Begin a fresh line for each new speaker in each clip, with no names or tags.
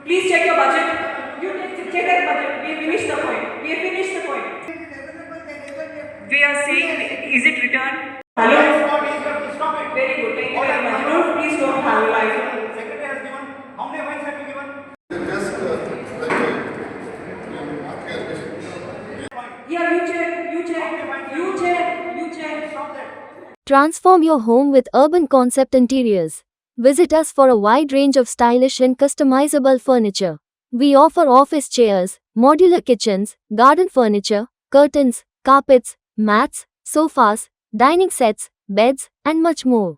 Please check your budget. You check that budget. We finished the point. We have finished the point. We are saying, is it returned? Hello?
Stop it.
Very good. Thank you very much. Don't, please don't analyze it.
Secretary has given. How many points have you given?
Yeah, you check. You check. You check. You check.
Stop that.
Transform your home with Urban Concept Interiors. Visit us for a wide range of stylish and customizable furniture. We offer office chairs, modular kitchens, garden furniture, curtains, carpets, mats, sofas, dining sets, beds, and much more.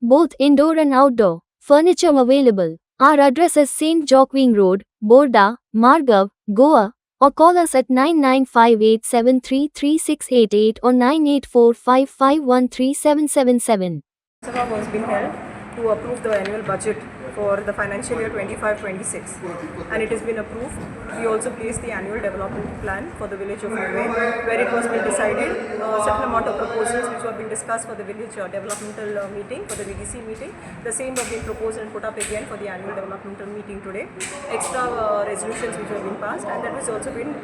Both indoor and outdoor furniture available. Our address is St. Joaquin Road, Borda, Margav, Goa, or call us at 9958733688 or 9845513777.
Sabha was being held to approve the annual budget for the financial year 25-26, and it has been approved. We also placed the annual development plan for the village of Nuvei, where it was being decided a certain amount of proposals which were being discussed for the village developmental meeting, for the VDC meeting. The same were being proposed and put up again for the annual developmental meeting today. Extra resolutions which have been passed, and that has also been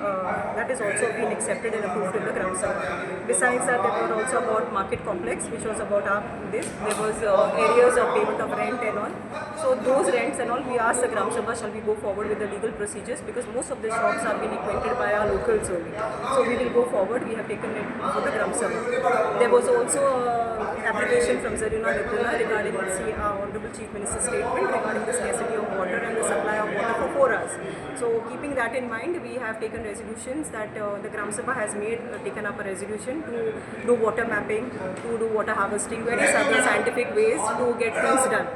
accepted and approved in the Gram Sabha. Besides that, there were also about market complex, which was about this. There was areas of payment of rent and all. So those rents and all, we asked the Gram Sabha, shall we go forward with the legal procedures, because most of the shops are being acquainted by our locals only. So we will go forward. We have taken it for the Gram Sabha. There was also application from Zarina Nipuna regarding the Honorable Chief Minister's statement regarding the scarcity of water and the supply of water for 4 hours. So keeping that in mind, we have taken resolutions that the Gram Sabha has taken up a resolution to do water mapping, to do water harvesting, various other scientific ways to get things done.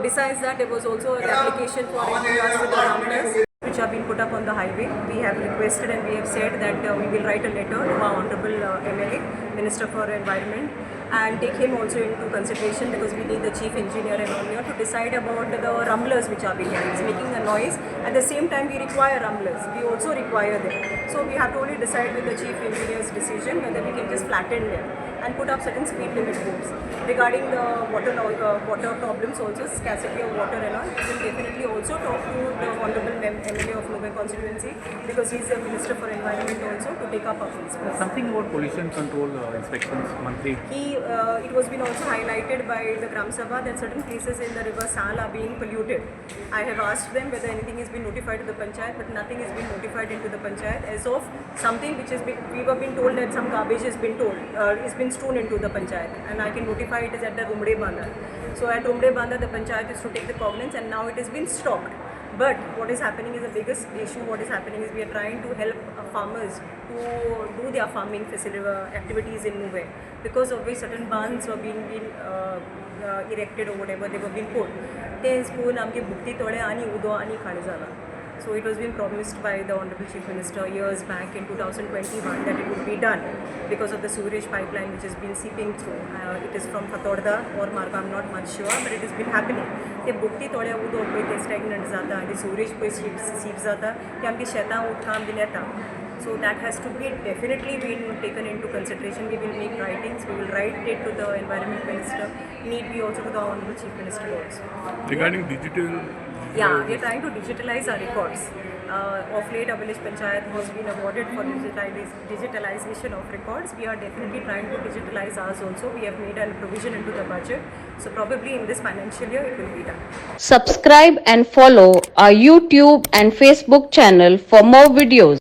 Besides that, there was also an application for MOUs with the governors which have been put up on the highway. We have requested and we have said that we will write a letter to our Honorable MLA, Minister for Environment, and take him also into consideration, because we need the chief engineer and all here to decide about the rumblers which are being held. It's making a noise. At the same time, we require rumblers. We also require them. So we have to only decide with the chief engineer's decision whether we can just flatten them and put up certain speed limit boards. Regarding the water problems also, scarcity of water and all, we will definitely also talk to the Honorable MLA of Nuvei constituency, because he is the Minister for Environment also, to take up our case.
Something about pollution control inspections monthly.
It was been also highlighted by the Gram Sabha that certain places in the river Sal are being polluted. I have asked them whether anything has been notified to the Panchayat, but nothing has been notified into the Panchayat as of something which has been, we were being told that some garbage has been strewn into the Panchayat, and I can notify it is at the Rumde Bandha. So at Rumde Bandha, the Panchayat is to take the cognizance, and now it has been stopped. But what is happening is the biggest issue. What is happening is we are trying to help farmers to do their farming activities in Nuvei, because of which certain barns were being erected or whatever they were being put. They spoon amke bukti tode ani udo ani khade jala. So it was being promised by the Honorable Chief Minister years back in 2021 that it would be done because of the sewerage pipeline which has been seeping through. It is from Fatorda or Marga, I'm not much sure, but it has been happening. ते बुक्ती थोड्या उदो पळय ते stagnant जाता आनी sewerage पळय सीप जाता ते आमगे शेतां उदकां बीन येता. So that has to be definitely been taken into consideration. We will make writings. We will write it to the Environment Minister. Need be also to the Honorable Chief Minister also.
Regarding digital.
Yeah, we are trying to digitalize our records. Of late, our village panchayat has been awarded for digitalization of records. We are definitely trying to digitalize ours also. We have made a provision into the budget. So probably in this financial year, it will be done.
Subscribe and follow our YouTube and Facebook channel for more videos.